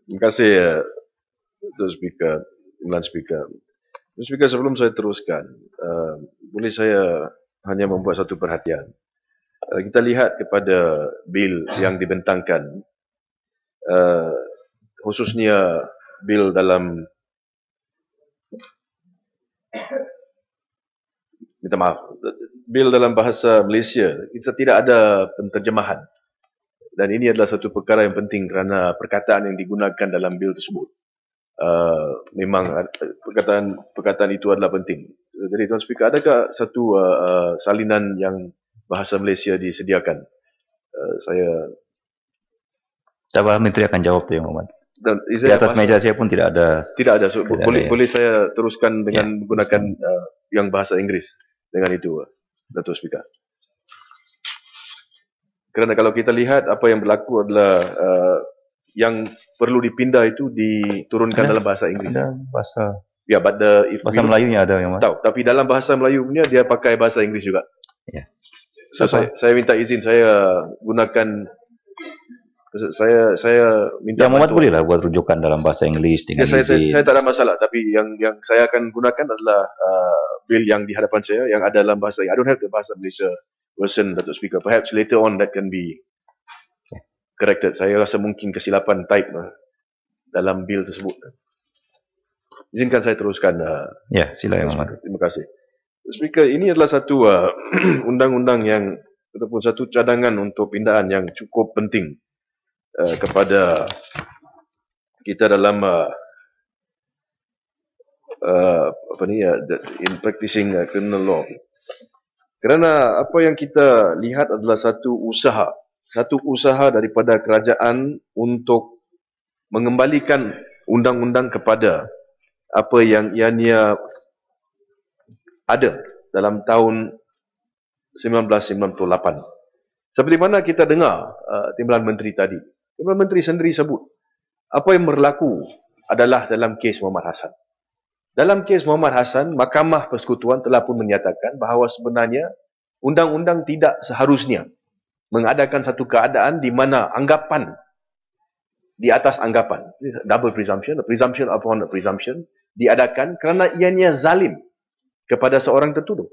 Terima kasih, Tuan Speaker, Imran Speaker. Tuan Speaker, sebelum saya teruskan, boleh saya hanya membuat satu perhatian. Kita lihat kepada bil yang dibentangkan, khususnya bil dalam, minta maaf, bil dalam bahasa Malaysia, kita tidak ada penterjemahan. Dan ini adalah satu perkara yang penting kerana perkataan yang digunakan dalam bil tersebut. Memang perkataan itu adalah penting. Jadi Tuan Speaker, adakah satu salinan yang bahasa Malaysia disediakan? Saya Tabah Menteri akan jawab tu, Yang Hormat. Dan di atas meja saya pun tidak ada. Tidak ada. So, boleh saya teruskan dengan menggunakan yang bahasa Inggeris dengan itu, Datuk Speaker. Kerana kalau kita lihat apa yang berlaku adalah yang perlu dipindah itu diturunkan dalam bahasa Inggeris. Ada bahasa. Ya, bahasa Melayunya ada, Yang Hormat. Tahu, tapi dalam bahasa Melayu punya dia pakai bahasa Inggeris juga. Ya. So saya minta izin saya gunakan. Saya minta Yang Hormat bolehlah buat rujukan dalam bahasa Inggeris dengan saya tak ada masalah, tapi yang saya akan gunakan adalah bil yang di hadapan saya yang ada dalam bahasa. I don't have the bahasa Malaysia version, Datuk Speaker. Perhaps later on that can be corrected. Saya rasa mungkin kesilapan type dalam bil tersebut. Izinkan saya teruskan. Ya, sila Yang Hormat. Terima kasih. Speaker, ini adalah satu undang-undang yang ataupun satu cadangan untuk pindahan yang cukup penting kepada kita dalam in practicing criminal law. Kerana apa yang kita lihat adalah satu usaha daripada kerajaan untuk mengembalikan undang-undang kepada apa yang ianya ada dalam tahun 1998. Seperti mana kita dengar Timbalan Menteri tadi. Timbalan Menteri sendiri sebut apa yang berlaku adalah dalam kes Muhammad Hassan. Dalam kes Muhammad Hassan, Mahkamah Persekutuan telah pun menyatakan bahawa sebenarnya undang-undang tidak seharusnya mengadakan satu keadaan di mana anggapan di atas anggapan, double presumption, a presumption upon a presumption, diadakan kerana ianya zalim kepada seorang tertuduh.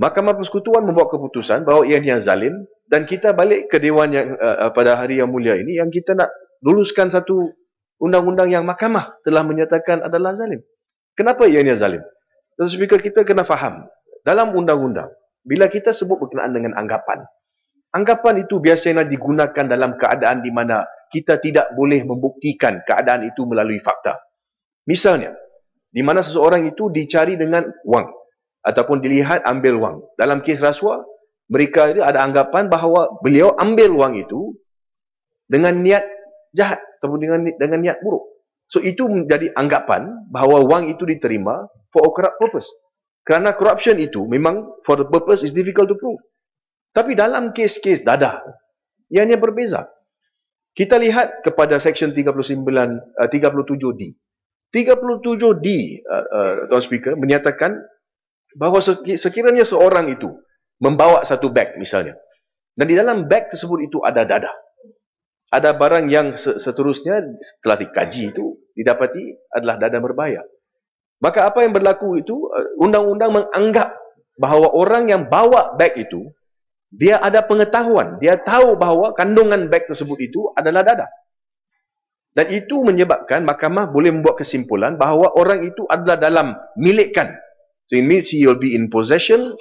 Mahkamah Persekutuan membuat keputusan bahawa ianya zalim dan kita balik ke Dewan yang pada hari yang mulia ini yang kita nak luluskan satu undang-undang yang mahkamah telah menyatakan adalah zalim. Kenapa ianya zalim? Datuk Speaker, kita kena faham dalam undang-undang bila kita sebut berkenaan dengan anggapan, anggapan itu biasanya digunakan dalam keadaan di mana kita tidak boleh membuktikan keadaan itu melalui fakta. Misalnya, di mana seseorang itu dicari dengan wang ataupun dilihat ambil wang. Dalam kes rasuah, mereka itu ada anggapan bahawa beliau ambil wang itu dengan niat jahat ataupun dengan niat buruk. So itu menjadi anggapan bahawa wang itu diterima for a corrupt purpose. Kerana corruption itu memang for the purpose is difficult to prove. Tapi dalam kes-kes dadah, ianya berbeza. Kita lihat kepada Section 37D. 37D, Tuan Speaker, menyatakan bahawa sekiranya seorang itu membawa satu beg misalnya, dan di dalam beg tersebut itu ada dadah, ada barang yang seterusnya setelah dikaji itu didapati adalah dadah berbahaya. Maka apa yang berlaku itu, undang-undang menganggap bahawa orang yang bawa beg itu, dia ada pengetahuan, dia tahu bahawa kandungan beg tersebut itu adalah dadah. Dan itu menyebabkan mahkamah boleh membuat kesimpulan bahawa orang itu adalah dalam milikkan. So it means he will be in possession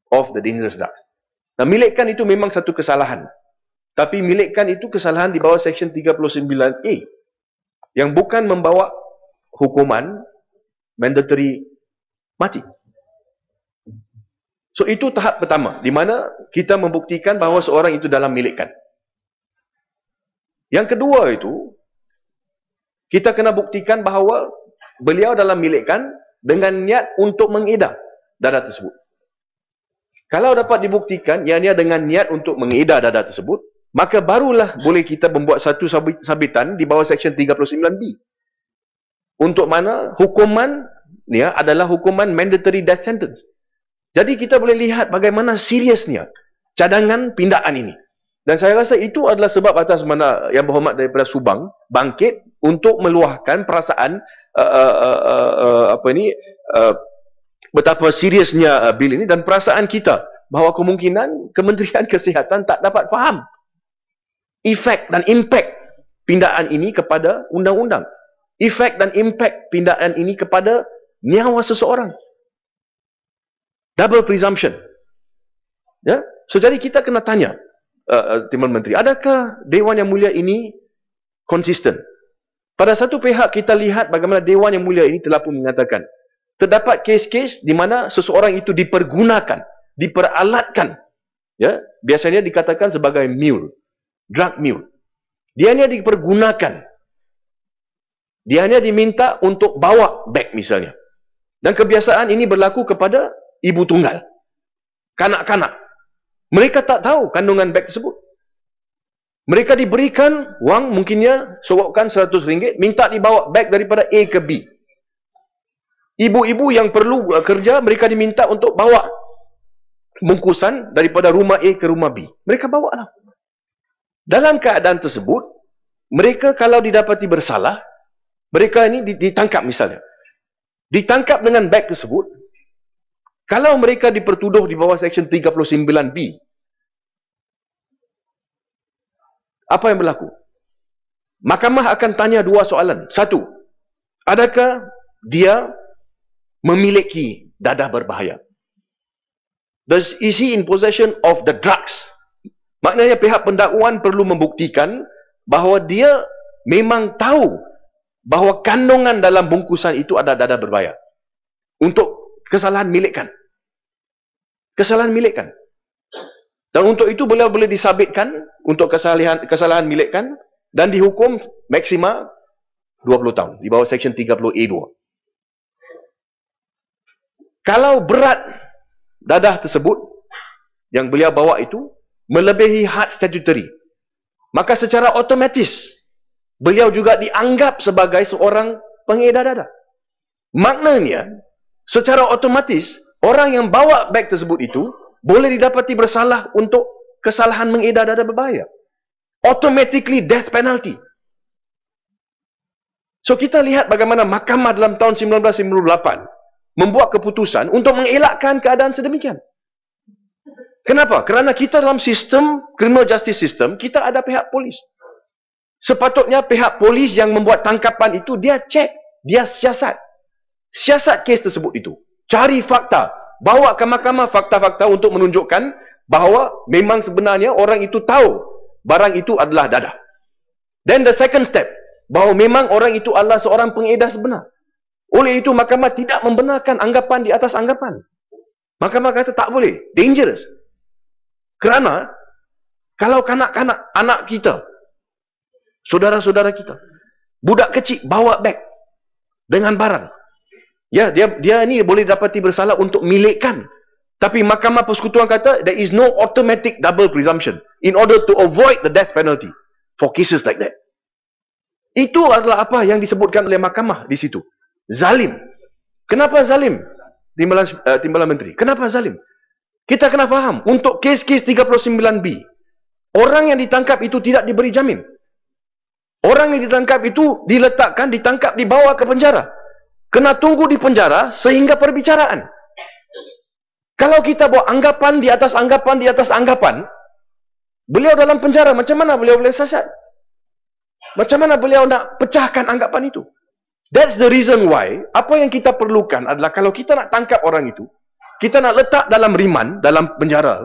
of the dangerous drugs. Dan milikkan itu memang satu kesalahan. Tapi milikkan itu kesalahan di bawah Section 39A yang bukan membawa hukuman mandatory mati. So itu tahap pertama di mana kita membuktikan bahawa seorang itu dalam milikkan. Yang kedua itu kita kena buktikan bahawa beliau dalam milikkan dengan niat untuk mengedar dadah tersebut. Kalau dapat dibuktikan ianya dengan niat untuk mengedar dadah tersebut, maka barulah boleh kita membuat satu sabitan di bawah Section 39B. Untuk mana hukuman ni adalah hukuman mandatory death sentence. Jadi kita boleh lihat bagaimana seriusnya cadangan pindaan ini. Dan saya rasa itu adalah sebab atas mana Yang Berhormat daripada Subang bangkit untuk meluahkan perasaan betapa seriusnya bil ini dan perasaan kita bahawa kemungkinan Kementerian Kesihatan tak dapat faham efek dan impak pindaan ini kepada undang-undang. Efek dan impak pindaan ini kepada nyawa seseorang. Double presumption. Ya? So, jadi kita kena tanya, Timbalan Menteri, adakah Dewan Yang Mulia ini konsisten? Pada satu pihak kita lihat bagaimana Dewan Yang Mulia ini telah pun mengatakan, terdapat kes-kes di mana seseorang itu dipergunakan, diperalatkan. Ya? Biasanya dikatakan sebagai mule, drug mule. Dia hanya dipergunakan. Dia hanya diminta untuk bawa beg misalnya. Dan kebiasaan ini berlaku kepada ibu tunggal. Kanak-kanak. Mereka tak tahu kandungan beg tersebut. Mereka diberikan wang mungkinnya sorokkan RM100, minta dibawa beg daripada A ke B. Ibu-ibu yang perlu kerja, mereka diminta untuk bawa bungkusan daripada rumah A ke rumah B. Mereka bawa lah. Dalam keadaan tersebut, mereka kalau didapati bersalah, mereka ini ditangkap misalnya. Ditangkap dengan beg tersebut, kalau mereka dipertuduh di bawah Seksyen 39B, apa yang berlaku? Mahkamah akan tanya dua soalan. Satu, adakah dia memiliki dadah berbahaya? Is he in possession of the drugs? Maknanya pihak pendakwaan perlu membuktikan bahawa dia memang tahu bahawa kandungan dalam bungkusan itu ada dadah berbahaya. Untuk kesalahan milikkan. Kesalahan milikkan. Dan untuk itu beliau boleh disabitkan untuk kesalahan milikkan dan dihukum maksima 20 tahun di bawah Seksyen 30A2. Kalau berat dadah tersebut yang beliau bawa itu melebihi had statutory, maka secara otomatis beliau juga dianggap sebagai seorang pengedar dadah. Maknanya, secara otomatis orang yang bawa beg tersebut itu boleh didapati bersalah untuk kesalahan mengedar dadah berbahaya. Automatically death penalty. So kita lihat bagaimana mahkamah dalam tahun 1998 membuat keputusan untuk mengelakkan keadaan sedemikian. Kenapa? Kerana kita dalam sistem criminal justice system, kita ada pihak polis. Sepatutnya pihak polis yang membuat tangkapan itu, dia cek, dia siasat. Siasat kes tersebut itu. Cari fakta. Bawa ke mahkamah fakta-fakta untuk menunjukkan bahawa memang sebenarnya orang itu tahu barang itu adalah dadah. Then the second step, bahawa memang orang itu adalah seorang pengedar sebenar. Oleh itu mahkamah tidak membenarkan anggapan di atas anggapan. Mahkamah kata tak boleh, dangerous. Kerana kalau kanak-kanak anak kita, saudara-saudara kita, budak kecil bawa beg dengan barang, ya, dia ni boleh dapati bersalah untuk milikkan. Tapi Mahkamah Persekutuan kata there is no automatic double presumption in order to avoid the death penalty for cases like that. Itu adalah apa yang disebutkan oleh mahkamah di situ. Zalim. Kenapa zalim? Timbalan Menteri. Kenapa zalim? Kita kena faham, untuk kes-kes 39B, orang yang ditangkap itu tidak diberi jamin. Orang yang ditangkap itu ditangkap, dibawa ke penjara. Kena tunggu di penjara sehingga perbicaraan. Kalau kita bawa anggapan di atas anggapan di atas anggapan, beliau dalam penjara, macam mana beliau boleh siasat? Macam mana beliau nak pecahkan anggapan itu? That's the reason why, apa yang kita perlukan adalah kalau kita nak tangkap orang itu, kita nak letak dalam riman, dalam penjara,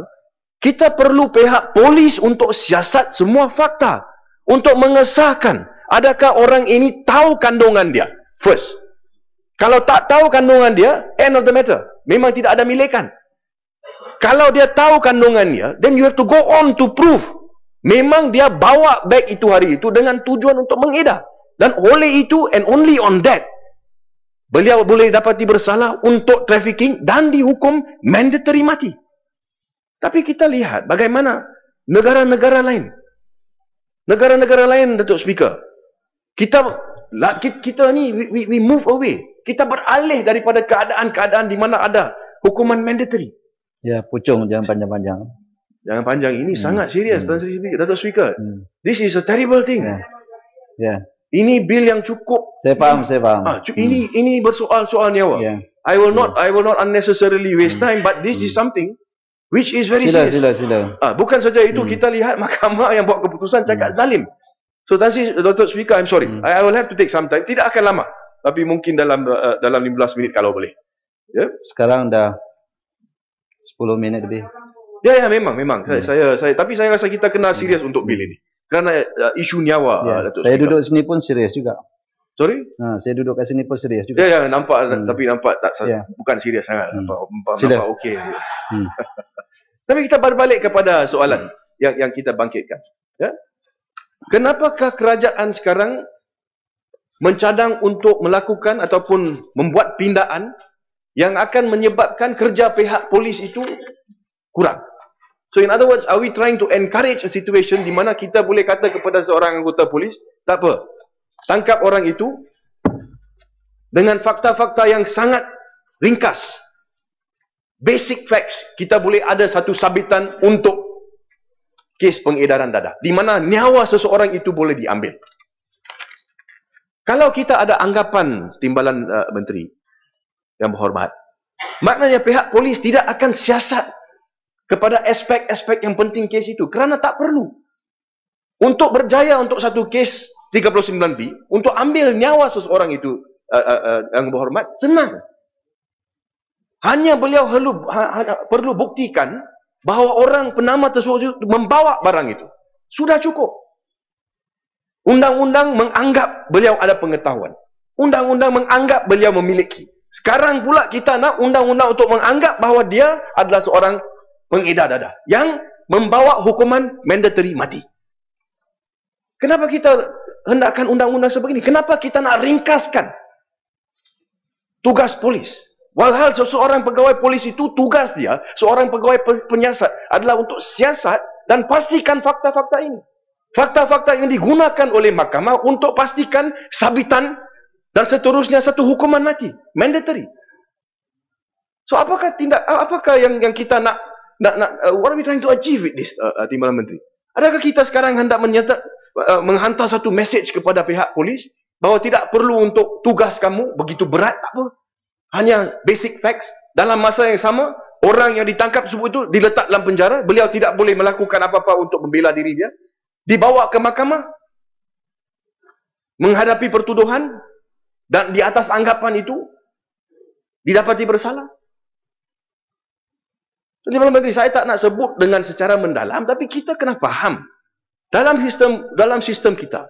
kita perlu pihak polis untuk siasat semua fakta. Untuk mengesahkan, adakah orang ini tahu kandungan dia? First. Kalau tak tahu kandungan dia, end of the matter. Memang tidak ada milikan. Kalau dia tahu kandungannya, then you have to go on to prove. Memang dia bawa beg itu hari itu dengan tujuan untuk mengedar. Dan oleh itu, and only on that, beliau boleh dapati bersalah untuk trafficking dan dihukum mandatory mati. Tapi kita lihat bagaimana negara-negara lain. Negara-negara lain, Datuk Speaker. Kita ni, we move away. Kita beralih daripada keadaan-keadaan di mana ada hukuman mandatory. Ya, pucung, jangan panjang-panjang. Jangan panjang. Ini sangat serius, Datuk Speaker. This is a terrible thing. Ini bil yang cukup. Saya faham. Ini bersoal-soal nyawa. I will not unnecessarily waste time, but this is something which is very serious. Sila. Bukan saja itu, kita lihat mahkamah yang buat keputusan cakap zalim. So, Datuk Speaker, I'm sorry. I will have to take some time. Tidak akan lama. Tapi mungkin dalam 15 minit kalau boleh. Sekarang dah 10 minit lebih. Ya, memang. Tapi saya rasa kita kena serius untuk bil ini. Kerana isu nyawa. Datuk Saya Speaker. duduk sini pun serius juga. Sorry? Saya duduk kat sini pun serius juga. Ya, nampak. Tapi nampak bukan serius sangat. Nampak okey. Tapi kita berbalik kepada soalan yang kita bangkitkan. Kenapakah kerajaan sekarang mencadang untuk melakukan ataupun membuat pindaan yang akan menyebabkan kerja pihak polis itu kurang? So in other words, are we trying to encourage a situation di mana kita boleh kata kepada seorang anggota polis, tak apa, tangkap orang itu dengan fakta-fakta yang sangat ringkas. Basic facts, kita boleh ada satu sabitan untuk kes pengedaran dadah, di mana nyawa seseorang itu boleh diambil. Kalau kita ada anggapan timbalan menteri yang berhormat, maknanya pihak polis tidak akan siasat kepada aspek-aspek yang penting kes itu, kerana tak perlu. Untuk berjaya untuk satu kes 39B, untuk ambil nyawa seseorang itu yang berhormat, senang. Hanya beliau perlu buktikan bahawa orang penama tersebut membawa barang itu. Sudah cukup. Undang-undang menganggap beliau ada pengetahuan. Undang-undang menganggap beliau memiliki. Sekarang pula kita nak undang-undang untuk menganggap bahawa dia adalah seorang pengedar dadah yang membawa hukuman mandatory mati. Kenapa kita hendakkan undang-undang sebegini? Kenapa kita nak ringkaskan tugas polis? Walhal seseorang pegawai polis itu tugas dia, seorang pegawai penyiasat adalah untuk siasat dan pastikan fakta-fakta ini. Fakta-fakta yang digunakan oleh mahkamah untuk pastikan sabitan dan seterusnya satu hukuman mati, mandatory. So apakah yang kita nak what are we trying to achieve with this, Timbalan Menteri? Adakah kita sekarang hendak menghantar satu message kepada pihak polis bahawa tidak perlu untuk tugas kamu begitu berat, tak apa. Hanya basic facts. Dalam masa yang sama, orang yang ditangkap tersebut itu diletak dalam penjara. Beliau tidak boleh melakukan apa-apa untuk membela diri dia. Dibawa ke mahkamah, menghadapi pertuduhan, dan di atas anggapan itu didapati bersalah. Jadi Menteri, saya tak nak sebut dengan secara mendalam, tapi kita kena faham dalam sistem kita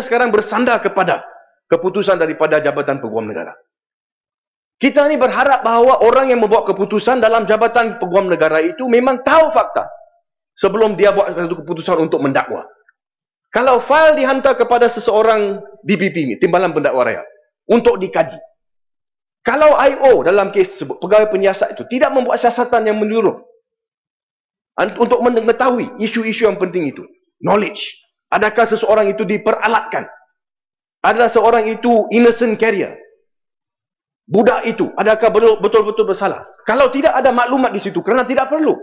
sekarang bersandar kepada keputusan daripada Jabatan Peguam Negara. Kita ni berharap bahawa orang yang membuat keputusan dalam Jabatan Peguam Negara itu memang tahu fakta sebelum dia buat satu keputusan untuk mendakwa. Kalau fail dihantar kepada seseorang DPP ni, Timbalan Pendakwa Raya, untuk dikaji. Kalau IO dalam kes tersebut, pegawai penyiasat itu tidak membuat siasatan yang menyeluruh untuk mengetahui isu-isu yang penting itu, knowledge, adakah seseorang itu diperalatkan, adalah seorang itu innocent carrier, budak itu adakah betul-betul bersalah. Kalau tidak ada maklumat di situ, kerana tidak perlu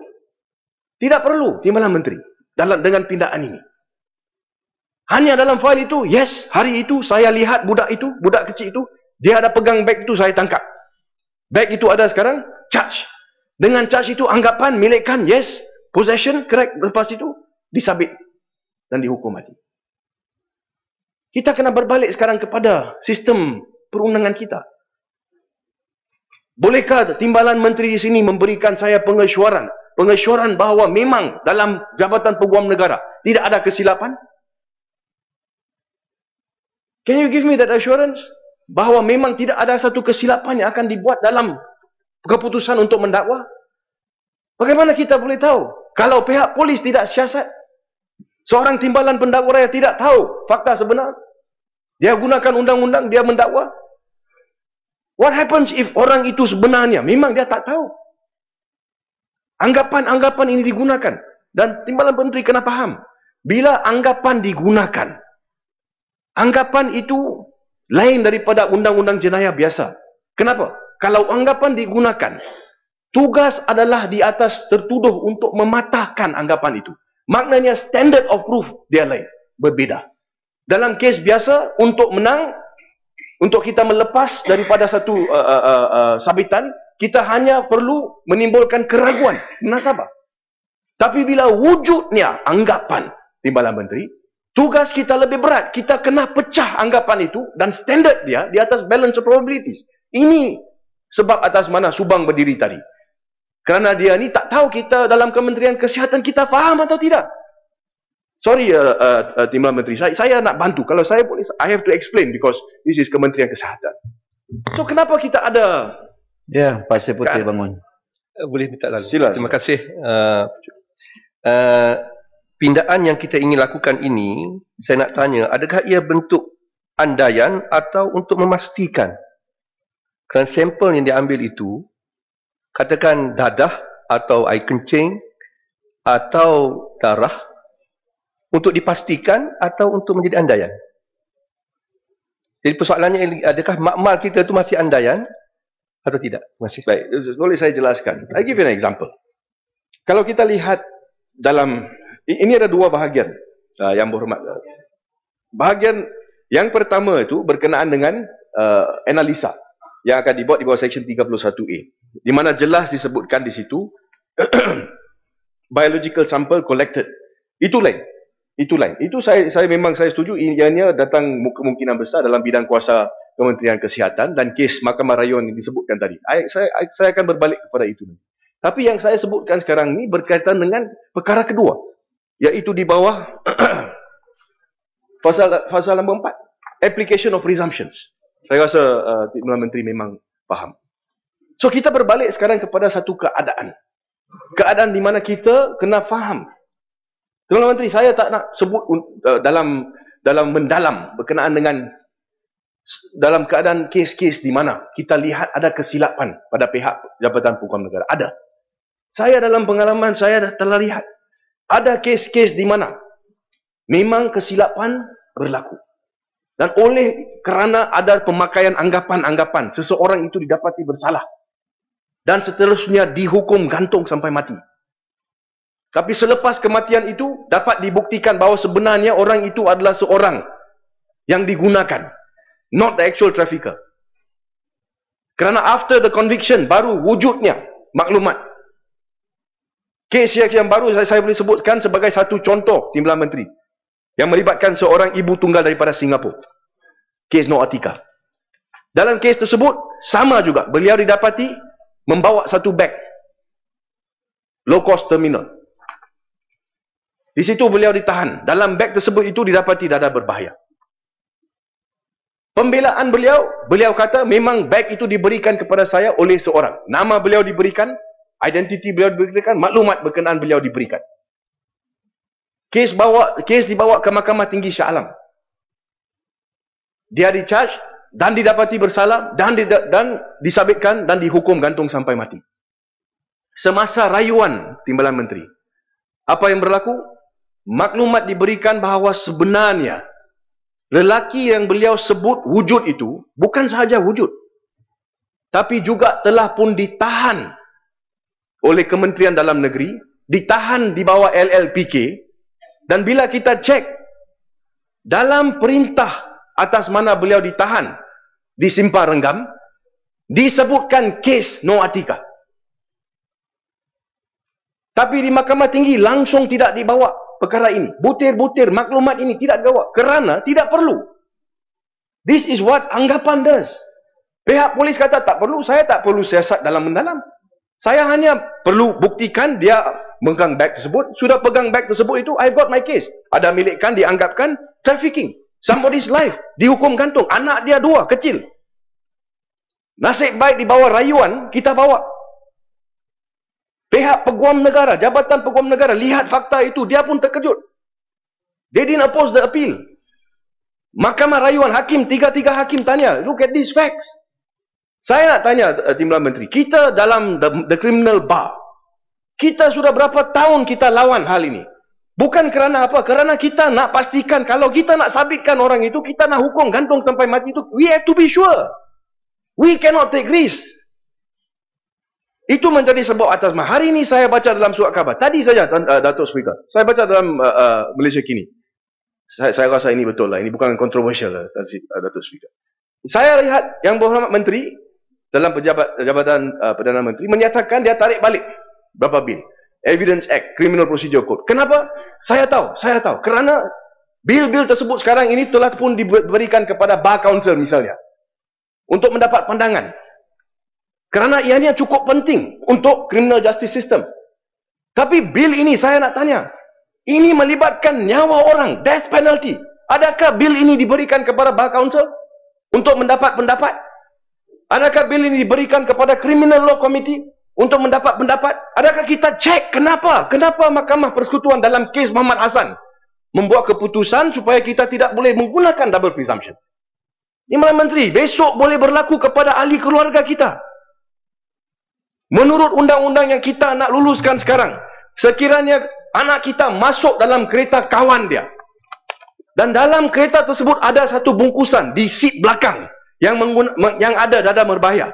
Timbalan Menteri dengan pindaan ini. Hanya dalam fail itu, yes, hari itu saya lihat budak kecil itu, dia ada pegang beg itu, saya tangkap. Beg itu ada sekarang, charge. Dengan charge itu, anggapan, milikkan, yes, possession, correct, lepas itu, disabit dan dihukum mati. Kita kena berbalik sekarang kepada sistem perundangan kita. Bolehkah Timbalan Menteri di sini memberikan saya pengesyuaran bahawa memang dalam Jabatan Peguam Negara tidak ada kesilapan? Can you give me that assurance? Bahawa memang tidak ada satu kesilapan yang akan dibuat dalam keputusan untuk mendakwa? Bagaimana kita boleh tahu? Kalau pihak polis tidak siasat, seorang Timbalan Pendakwa Raya tidak tahu fakta sebenar, dia gunakan undang-undang, dia mendakwa. What happens if orang itu sebenarnya memang dia tak tahu? Anggapan-anggapan ini digunakan. Dan Timbalan Menteri kena faham, bila anggapan digunakan, anggapan itu lain daripada undang-undang jenayah biasa. Kenapa? Kalau anggapan digunakan Tugas adalah di atas tertuduh untuk mematahkan anggapan itu. Maknanya standard of proof dia lain, berbeza. Dalam kes biasa, untuk menang, untuk kita melepas daripada satu sabitan, kita hanya perlu menimbulkan keraguan, munasabah. Tapi bila wujudnya anggapan Timbalan Menteri, tugas kita lebih berat. Kita kena pecah anggapan itu dan standard dia di atas balance of probabilities. Ini sebab atas mana Subang berdiri tadi. Kerana dia ni tak tahu kita dalam Kementerian Kesihatan kita faham atau tidak. Sorry, Timbalan Menteri, saya nak bantu. Kalau saya boleh, I have to explain because this is Kementerian Kesihatan. So, kenapa kita ada... Ya, Pasir Putih bangun. Boleh minta lalu. Sila. Terima kasih. Pindaan yang kita ingin lakukan ini, saya nak tanya, adakah ia bentuk andaian atau untuk memastikan? Kerana sampel yang diambil itu, katakan dadah atau air kencing atau darah, untuk dipastikan atau untuk menjadi andaian? Jadi persoalannya, adakah makmal kita itu masih andaian atau tidak? Terima kasih. Baik, boleh saya jelaskan. I give you an example. Kalau kita lihat dalam, ini ada dua bahagian yang berhormat. Bahagian yang pertama itu berkenaan dengan analisa yang akan dibuat di bawah Seksyen 31A, di mana jelas disebutkan di situ biological sample collected. Itu lain. Itu saya memang saya setuju, ianya datang kemungkinan besar dalam bidang kuasa Kementerian Kesihatan dan kes Mahkamah Rayuan yang disebutkan tadi. Saya akan berbalik kepada itu. Tapi yang saya sebutkan sekarang ni berkaitan dengan perkara kedua, iaitu di bawah pasal nombor 4, application of presumptions. Saya rasa Timbalan Menteri memang faham. So kita berbalik sekarang kepada satu keadaan di mana kita kena faham. Timbalan Menteri, saya tak nak sebut dalam mendalam berkenaan dengan dalam keadaan kes-kes di mana kita lihat ada kesilapan pada pihak Jabatan Peguam Negara. Ada. Saya dalam pengalaman saya telah lihat ada kes-kes di mana memang kesilapan berlaku. Dan oleh kerana ada pemakaian anggapan-anggapan, seseorang itu didapati bersalah. Dan seterusnya dihukum gantung sampai mati. Tapi selepas kematian itu, dapat dibuktikan bahawa sebenarnya orang itu adalah seorang yang digunakan. Not the actual trafficker. Kerana after the conviction, baru wujudnya maklumat. Kes yang baru saya boleh sebutkan sebagai satu contoh, Timbalan Menteri, yang melibatkan seorang ibu tunggal daripada Singapura. Kes Nur Atika. Dalam kes tersebut, sama juga. Beliau didapati membawa satu beg. Low cost terminal. Di situ beliau ditahan. Dalam beg tersebut itu didapati dadah berbahaya. Pembelaan beliau kata memang beg itu diberikan kepada saya oleh seorang. Nama beliau diberikan, identiti beliau diberikan, maklumat berkenaan beliau diberikan. Kes dibawa ke Mahkamah Tinggi Shah Alam. Dia di-charge dan didapati bersalah dan disabitkan dan dihukum gantung sampai mati. Semasa rayuan Timbalan Menteri, apa yang berlaku? Maklumat diberikan bahawa sebenarnya lelaki yang beliau sebut wujud itu bukan sahaja wujud, tapi juga telah pun ditahan oleh Kementerian Dalam Negeri, ditahan di bawah LLPK. Dan bila kita cek dalam perintah atas mana beliau ditahan di Simpang Renggam, disebutkan kes Nur Atika. Tapi di Mahkamah Tinggi langsung tidak dibawa perkara ini. Butir-butir maklumat ini tidak dibawa kerana tidak perlu. This is what anggapan does. Pihak polis kata tak perlu, saya tak perlu siasat dalam mendalam. Saya hanya perlu buktikan dia megang beg tersebut. Sudah pegang beg tersebut itu, I've got my case. Ada milikkan, dianggapkan trafficking. Somebody's life. Dihukum gantung. Anak dia 2, kecil. Nasib baik di bawah rayuan, kita bawa. Pihak Peguam Negara, Jabatan Peguam Negara, lihat fakta itu, dia pun terkejut. They didn't oppose the appeal. Mahkamah Rayuan, hakim, 3 hakim tanya, look at these facts. Saya nak tanya Timbalan Menteri, kita dalam the criminal bar, kita sudah berapa tahun kita lawan hal ini? Bukan kerana apa? Kerana kita nak pastikan kalau kita nak sabitkan orang itu, kita nak hukum gantung sampai mati itu, we have to be sure. We cannot take risk. Itu menjadi sebab atas nama. Hari ini saya baca dalam surat khabar. Tadi saja, Datuk Speaker. Saya baca dalam Malaysia Kini. Saya rasa ini betul lah. Ini bukan kontroversial lah, Datuk Speaker. Saya lihat Yang Berhormat Menteri dalam Jabatan Perdana Menteri menyatakan dia tarik balik berapa bil. Evidence Act, Criminal Procedure Code. Kenapa? Saya tahu. Kerana bil-bil tersebut sekarang ini telah pun diberikan kepada Bar Council misalnya. Untuk mendapat pandangan. Kerana ianya cukup penting untuk criminal justice system. Tapi bil ini saya nak tanya. Ini melibatkan nyawa orang, death penalty. Adakah bil ini diberikan kepada Bar Council untuk mendapat pendapat? Adakah bil ini diberikan kepada Criminal Law Committee untuk mendapat pendapat? Adakah kita cek kenapa? Kenapa Mahkamah Persekutuan dalam kes Muhammad Hassan membuat keputusan supaya kita tidak boleh menggunakan double presumption? Timbalan Menteri, besok boleh berlaku kepada ahli keluarga kita. Menurut undang-undang yang kita nak luluskan sekarang, sekiranya anak kita masuk dalam kereta kawan dia, dan dalam kereta tersebut ada satu bungkusan di seat belakang yang ada dada berbahaya.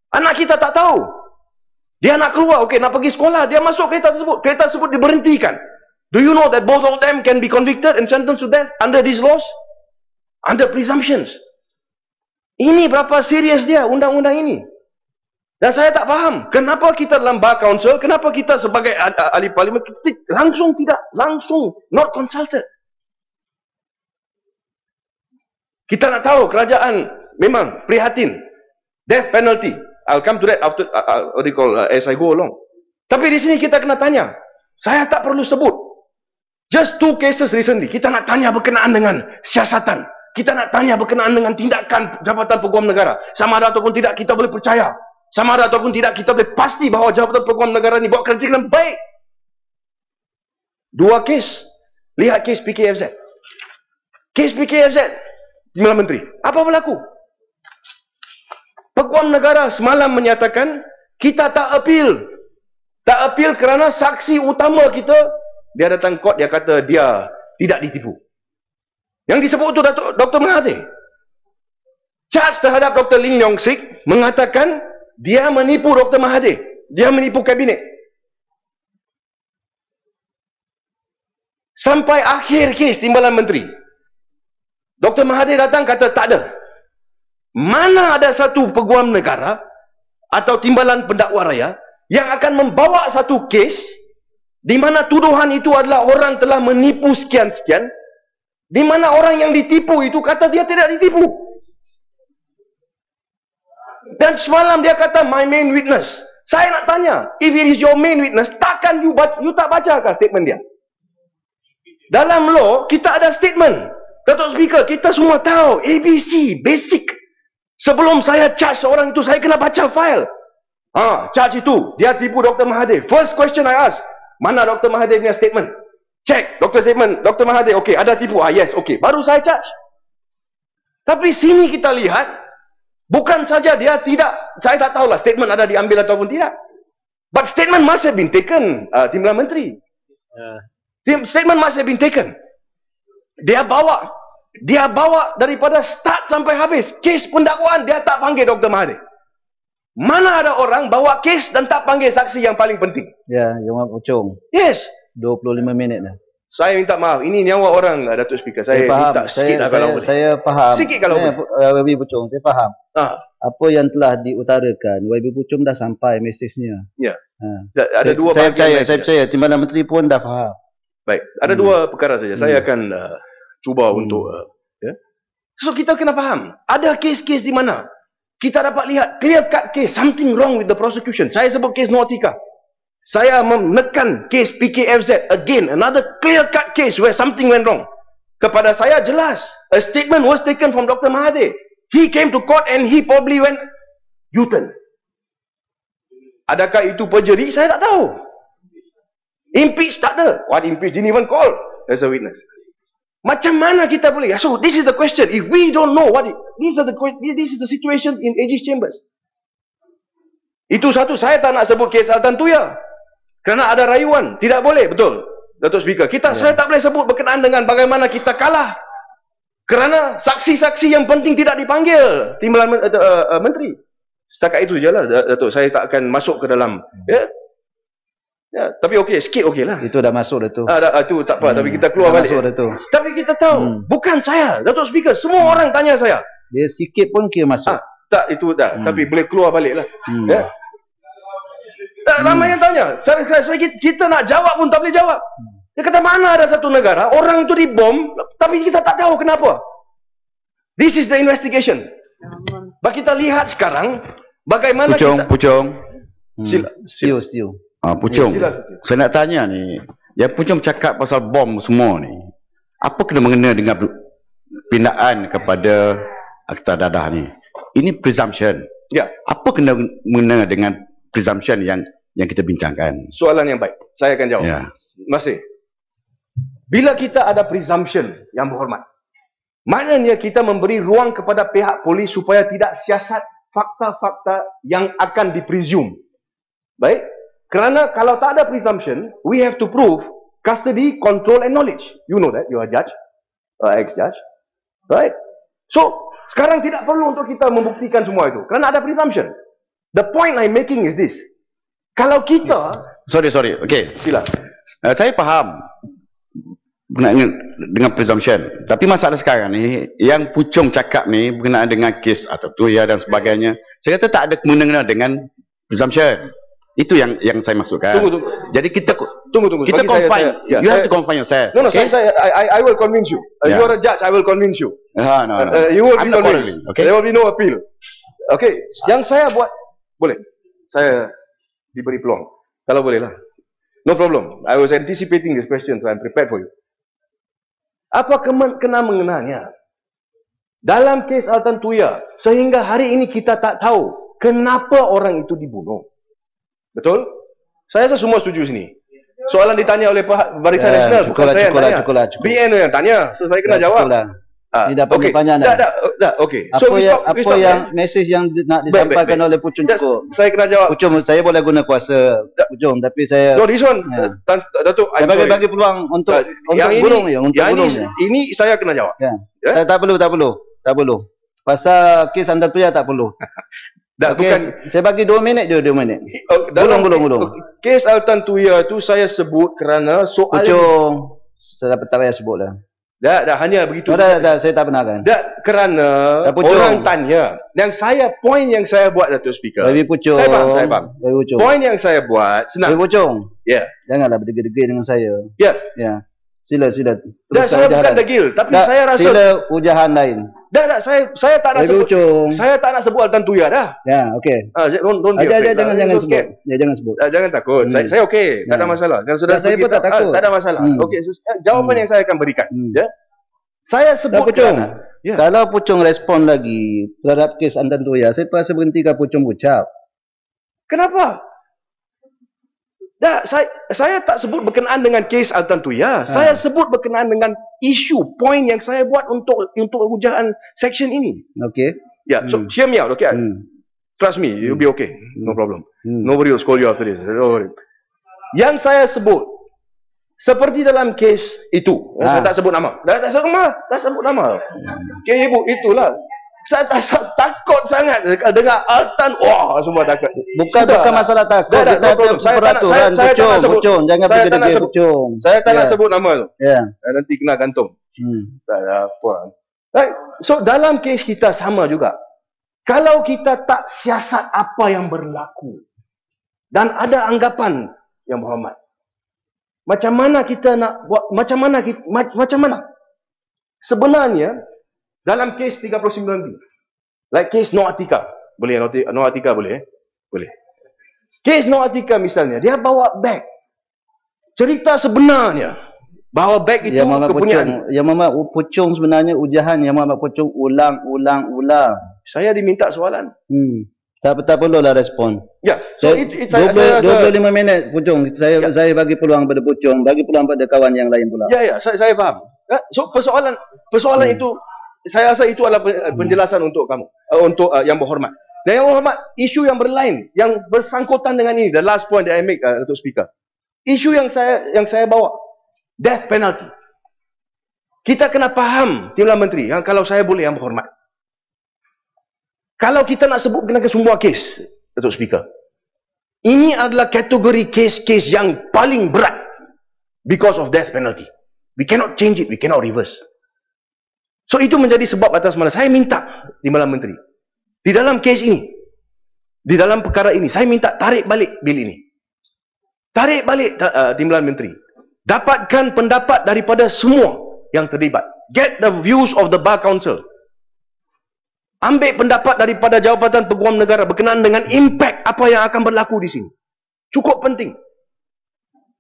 Anak kita tak tahu. Dia nak keluar, okey, nak pergi sekolah, dia masuk kereta tersebut. Kereta tersebut diberhentikan. Do you know that both of them can be convicted and sentenced to death under these laws? Under presumptions. Ini berapa serius dia undang-undang ini. Dan saya tak faham, kenapa kita dalam Bar Council, kenapa kita sebagai ahli parlimen, kita langsung not consulted. Kita nak tahu kerajaan memang prihatin. Death penalty. I'll come to that after, as I go along. Tapi di sini kita kena tanya. Saya tak perlu sebut. Just 2 cases recently. Kita nak tanya berkenaan dengan siasatan. Kita nak tanya berkenaan dengan tindakan Jabatan Peguam Negara. Sama ada ataupun tidak kita boleh percaya. Sama ada ataupun tidak kita boleh pasti bahawa Jabatan Peguam Negara ini buat kerja dengan baik. 2 kes. Lihat kes PKFZ. Kes PKFZ. Timbalan Menteri. Apa berlaku? Peguam Negara semalam menyatakan kita tak appeal. Tak appeal kerana saksi utama kita, dia datang court, dia kata dia tidak ditipu. Yang disebut itu Dr. Mahathir. Charge terhadap Dr. Lim Leong Sik mengatakan dia menipu Dr. Mahathir. Dia menipu kabinet. Sampai akhir kes Timbalan Menteri, Dr. Mahathir datang kata tak ada. Mana ada satu peguam negara atau timbalan pendakwa raya yang akan membawa satu kes di mana tuduhan itu adalah orang telah menipu sekian-sekian, di mana orang yang ditipu itu kata dia tidak ditipu. Dan semalam dia kata my main witness. Saya nak tanya, if it is your main witness, takkan you tak bacakah statement dia? Dalam law kita ada statement. Datuk Speaker, kita semua tahu ABC, basic. Sebelum saya charge seorang itu, saya kena baca file. Charge itu, dia tipu Dr. Mahathir. First question I ask, mana Dr. Mahathir punya statement? Check, Dr. Mahathir, okey, ada tipu. Yes, okey. Baru saya charge. Tapi sini kita lihat, bukan saja dia tidak, saya tak tahulah statement ada diambil ataupun tidak. But statement must have been taken, Timbalan Menteri. Statement must have been taken. Dia bawa daripada start sampai habis. Kes pendakwaan dia tak panggil Dr. Mahathir. Mana ada orang bawa kes dan tak panggil saksi yang paling penting? Ya, Yang Pucung. Yes. 25 minit dah. Saya minta maaf. Ini nyawa orang, Datuk Speaker. Saya minta sikit lah kalau boleh. Saya faham. Sikit kalau boleh. YB Pucung, saya faham. Apa yang telah diutarakan, YB Pucung dah sampai mesejnya. Ya. Ada dua saya percaya Timbalan Menteri pun dah faham. Baik. Ada 2 perkara saja. Saya akan cuba untuk So kita kena faham, ada kes-kes di mana kita dapat lihat clear cut case, something wrong with the prosecution. Saya sebut kes Nautica. Saya menekan kes PKFZ, again another clear cut case where something went wrong. Kepada saya jelas, a statement was taken from Dr. Mahathir. He came to court and he probably went U-turn. Adakah itu perjury? Saya tak tahu. Impeach tak ada. What impeach? Didn't even call as a witness. Macam mana kita boleh? So this is the question. If we don't know this is the situation in AG Chambers. Itu satu. Saya tak nak sebut kes Altan Tuya. Kerana ada rayuan. Tidak boleh. Betul, Datuk Speaker. Saya tak boleh sebut berkenaan dengan bagaimana kita kalah. Kerana saksi-saksi yang penting tidak dipanggil Timbalan Menteri. Setakat itu je lah, Datuk. Saya tak akan masuk ke dalam. Ya, tapi okey, sikit okey lah. Itu dah masuk dah tu. Itu tak apa, tapi kita keluar dah balik. Masuk dah tu. Tapi kita tahu, bukan saya, Datuk Speaker. Semua orang tanya saya. Dia sikit pun kira masuk. Tak, itu dah. Tapi boleh keluar balik lah. Ya. Ramai yang tanya. Kita nak jawab pun tak boleh jawab. Dia kata mana ada satu negara, orang itu dibom, tapi kita tak tahu kenapa. This is the investigation. Bagi kita lihat sekarang, bagaimana Pucung. Sila. Pucung. Saya nak tanya ni, yang Pucung cakap pasal bom semua ni, apa kena mengena dengan pindaan kepada Akta Dadah ni? Ini presumption. Ya. Apa kena mengena dengan presumption yang kita bincangkan? Soalan yang baik. Saya akan jawab. Ya. Terima kasih. Bila kita ada presumption yang berhormat, maknanya kita memberi ruang kepada pihak polis supaya tidak siasat fakta-fakta yang akan dipresume. Baik? Kerana kalau tak ada presumption, we have to prove custody, control and knowledge. You know that, you are judge, ex-judge. Right? So, sekarang tidak perlu untuk kita membuktikan semua itu. Kerana ada presumption. The point I'm making is this. Kalau kita... Sorry. Okey. Sila. Saya faham dengan presumption. Tapi masalah sekarang ni, yang Pucung cakap ni berkenaan dengan kes atau Tuya dan sebagainya, saya kata tak ada kena dengan presumption. Itu yang saya maksudkan. Tunggu. Jadi kita Tunggu. Kita confine. You have to confine yourself. No, okay? I will convince you. You are a judge, I will convince you. No. You will be I'm not convinced. okay? There will be no appeal. Okay, yang saya buat, boleh. Saya diberi peluang. Kalau boleh lah. No problem. I was anticipating this question, so I'm prepared for you. Apa kena mengenanya? Dalam kes Altan Tuya, sehingga hari ini kita tak tahu kenapa orang itu dibunuh. Betul? Saya semua setuju sini. Soalan ditanya oleh Barisan Nasional, bukan saya yang tanya. Cukup. BN yang tanya, so saya kena jawab. Tidak banyak dah. Okey. So apa yang mesej yang nak disampaikan oleh Pucung cukup. Saya kena jawab. Pucung, saya boleh guna kuasa Pucung, tapi saya... No, this one, Datuk, saya bagi peluang untuk gulung ya. Ini saya kena jawab. Saya tak perlu. Pasal kes Altan Tuya tak perlu. Bukan, saya bagi 2 minit je, 2 minit. Gulung. Kes Altan Tuya tu saya sebut kerana soal Pucung, saya tak payah sebut lah. Dah hanya begitu. Dah, saya tak benarkan. Kerana orang tanya. Point yang saya buat, Datuk Speaker. Bagi Pucung. Saya faham. Point yang saya buat senang. Bagi Pucung. Ya. Janganlah berdegil-degil dengan saya. Ya. Sila. Saya bukan degil, tapi saya rasa sila ujahan lain. Saya tak nak sebut. Saya tak nak sebut Altan Tuya dah. Ya, okey. Jangan sebut. Jangan sebut. Jangan takut. Saya okey, tak ada masalah. Kan sudah saya pun tak takut. Tak ada masalah. Okey, jawapan yang saya akan berikan. Ya. Saya sebut kalau Pucung respon lagi terhadap kes Altan Tuya, saya terpaksa berhentikan Pucung ucap. Kenapa? Saya tak sebut berkenaan dengan kes Altan Tuya. Saya sebut berkenaan dengan isu, point yang saya buat untuk ujahan section ini. Okey. Yeah, so hear me out, okay? Trust me, you'll be okay. No problem. Nobody will scold you after this. Don't worry. Yang saya sebut, seperti dalam kes itu, saya tak sebut nama. Tak sebut nama. Kes ibu, itulah. Saya takut sangat dengar Altan, semua takut. Bukan masalah takut. Kita ada peraturan, Pucung. Jangan berdegil Pucung. Saya tak nak sebut nama tu. Ya. Nanti kena gantung. Tak ada apa. Right. So dalam kes kita sama juga. Kalau kita tak siasat apa yang berlaku dan ada anggapan yang berhormat, macam mana kita nak buat, macam mana? Sebenarnya dalam kes 39B, like kes Noh Atika, boleh Noh Atika boleh? Boleh. Kes Noh Atika misalnya, dia bawa beg. Cerita sebenarnya bahawa beg itu kepunyaan. Yang Muhammad Pucung sebenarnya ujahan yang Muhammad Pucung ulang. Saya diminta soalan. Tak perlulah respon. Ya. So 25 minit Pucung. Saya bagi peluang pada Pucung, bagi peluang pada kawan yang lain pula. Ya, saya faham. So persoalan itu, saya rasa itu adalah penjelasan untuk kamu, untuk yang berhormat. Dan yang berhormat, isu yang berlain, yang bersangkutan dengan ini, the last point that I make, Datuk Speaker. Isu yang saya bawa, death penalty. Kita kena faham, Timbalan Menteri, yang kalau saya boleh yang berhormat. Kalau kita nak sebutkan semua kes, Datuk Speaker, ini adalah kategori kes-kes yang paling berat because of death penalty. We cannot change it, we cannot reverse. So itu menjadi sebab atas mana saya minta Timbalan Menteri, di dalam kes ini, di dalam perkara ini, saya minta tarik balik bil ini. Tarik balik Timbalan Menteri. Dapatkan pendapat daripada semua yang terlibat. Get the views of the Bar Council. Ambil pendapat daripada Jabatan Peguam Negara berkenaan dengan impak apa yang akan berlaku di sini. Cukup penting.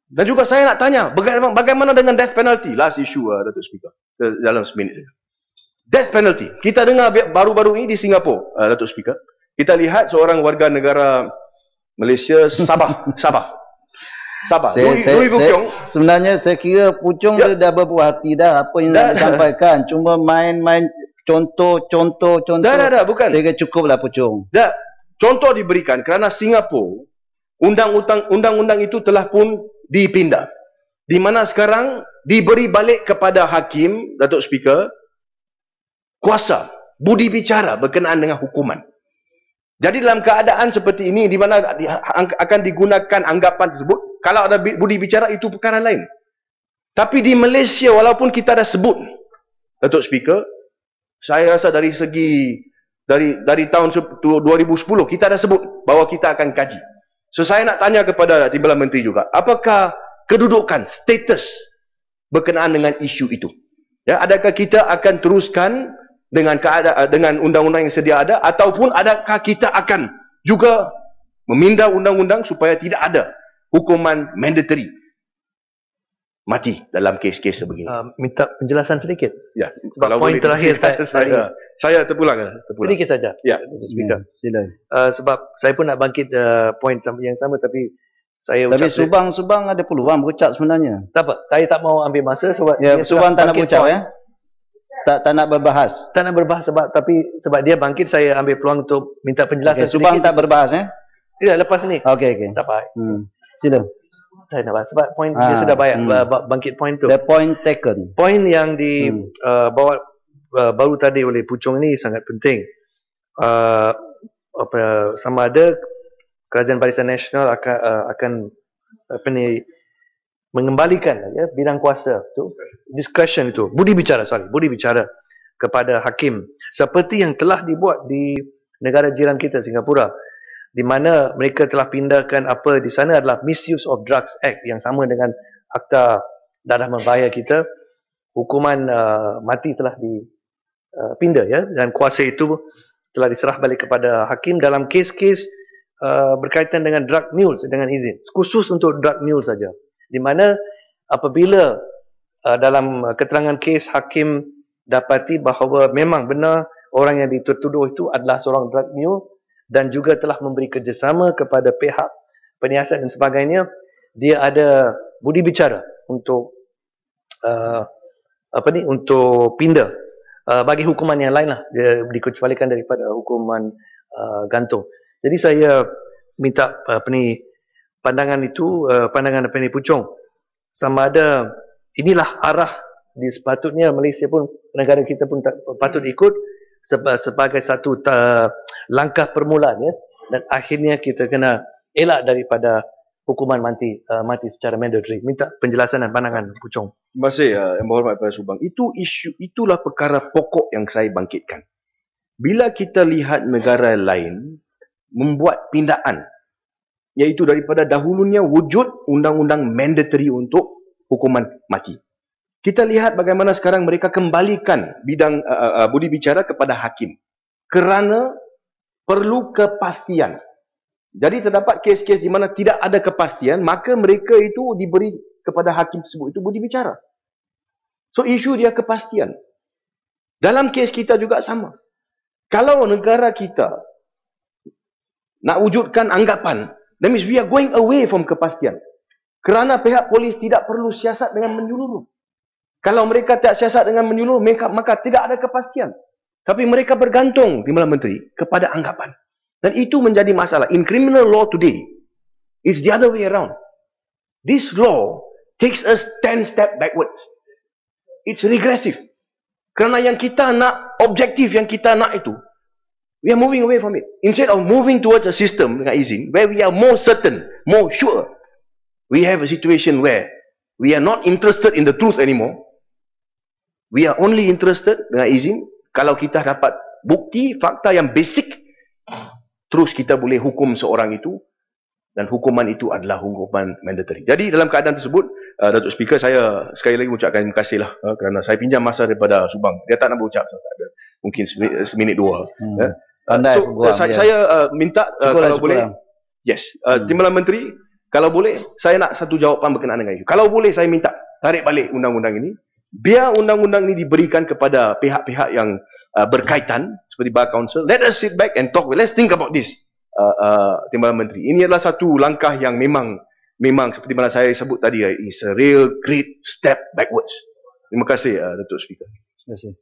Dan juga saya nak tanya, bagaimana dengan death penalty? Last issue, Datuk Speaker. Dalam seminit saja. Death penalty. Kita dengar baru-baru ini di Singapura, Datuk Speaker. Kita lihat seorang warga negara Malaysia, Sabah. Sebenarnya saya kira Puchong dia dah berpuas hati dah apa yang nak disampaikan. Cuma main-main contoh. Dah, bukan. Saya kira cukup lah Puchong. Dah, contoh diberikan kerana Singapura, undang-undang itu telah pun dipindah. Di mana sekarang diberi balik kepada hakim, Datuk Speaker, kuasa, budi bicara berkenaan dengan hukuman. Jadi dalam keadaan seperti ini, di mana akan digunakan anggapan tersebut, kalau ada budi bicara itu perkara lain. Tapi di Malaysia, walaupun kita dah sebut, Datuk Speaker, saya rasa dari segi, dari tahun 2010, kita dah sebut bahawa kita akan kaji. So saya nak tanya kepada Timbalan Menteri juga, apakah kedudukan, status berkenaan dengan isu itu? Ya, adakah kita akan teruskan dengan undang-undang yang sedia ada, ataupun adakah kita akan juga meminda undang-undang supaya tidak ada hukuman mandatory mati dalam kes-kes sebegini? Minta penjelasan sedikit. Ya, sebab poin terakhir saya terpulang. Sedikit saja. Ya, silakan. Sebab saya pun nak bangkit poin yang sama, tapi saya tapi Subang ada peluang berucap sebenarnya. Tak apa, saya tak mau ambil masa sebab ya, Subang tak nak berucap ya. Tak nak berbahas. Tak nak berbahas sebab dia bangkit, saya ambil peluang untuk minta penjelasan. Okay, Subang tak berbahas Tidak, lepas ni. Okey. Tak apa. Sila. Saya nak bahas sebab poin dia sudah bangkit poin tu. The point taken. Poin yang dibawa baru tadi oleh Puchong ni sangat penting. Sama ada Kerajaan Barisan Nasional akan mengembalikan bidang kuasa tu, discretion itu, budi bicara kepada hakim seperti yang telah dibuat di negara jiran kita Singapura, di mana mereka telah pindahkan apa di sana adalah Misuse of Drugs Act yang sama dengan Akta Dadah Membahaya kita. Hukuman mati telah dipindah dan kuasa itu telah diserah balik kepada hakim dalam kes-kes berkaitan dengan drug mule dengan izin, khusus untuk drug mule saja, di mana apabila dalam keterangan kes hakim dapati bahawa memang benar orang yang dituduh itu adalah seorang drug mule dan juga telah memberi kerjasama kepada pihak penyiasat dan sebagainya, dia ada budi bicara untuk untuk pindah bagi hukuman yang lain lah, dia dikecualikan daripada hukuman gantung. Jadi saya minta pandangan itu, pandangan Puchong, sama ada inilah arah sepatutnya Malaysia pun, negara kita pun patut ikut sebagai satu langkah permulaan dan akhirnya kita kena elak daripada hukuman mati secara mandatory. Minta penjelasan dan pandangan Puchong. Terima kasih Yang Berhormat kepada Subang. Itulah perkara pokok yang saya bangkitkan. Bila kita lihat negara lain membuat pindaan, iaitu daripada dahulunya wujud undang-undang mandatory untuk hukuman mati. Kita lihat bagaimana sekarang mereka kembalikan bidang budi bicara kepada hakim kerana perlu kepastian. Jadi terdapat kes-kes di mana tidak ada kepastian, maka mereka itu diberi kepada hakim tersebut itu budi bicara. So isu dia kepastian. Dalam kes kita juga sama. Kalau negara kita nak wujudkan anggapan, that means we are going away from kepastian. Kerana pihak polis tidak perlu siasat dengan menyeluruh. Kalau mereka tak siasat dengan menyeluruh, maka tidak ada kepastian. Tapi mereka bergantung, Timbalan Menteri, kepada anggapan. Dan itu menjadi masalah. In criminal law today, it's the other way around. This law takes us 10 step backwards. It's regressive. Kerana yang kita nak, objektif yang kita nak itu, We are moving away from it. Instead of moving towards a system dengan izin, where we are more certain, more sure, we have a situation where we are not interested in the truth anymore. We are only interested dengan izin kalau kita dapat bukti, fakta yang basic, terus kita boleh hukum seorang itu, dan hukuman itu adalah hukuman mandatory. Jadi dalam keadaan tersebut, Datuk Speaker, saya sekali lagi mengucapkan terima kasih lah kerana saya pinjam masa daripada Subang. Dia tak nak berucap, tak ada. Mungkin seminit dua. Saya minta kalau boleh, yes, Timbalan Menteri, kalau boleh, saya nak satu jawapan berkenaan dengan itu. Kalau boleh, saya minta tarik balik undang-undang ini. Biar undang-undang ini diberikan kepada pihak-pihak yang berkaitan, seperti Bar Council. Let us sit back and talk. Let's think about this, Timbalan Menteri. Ini adalah satu langkah yang memang seperti mana saya sebut tadi, is a real great step backwards. Terima kasih, Datuk Speaker. Terima kasih.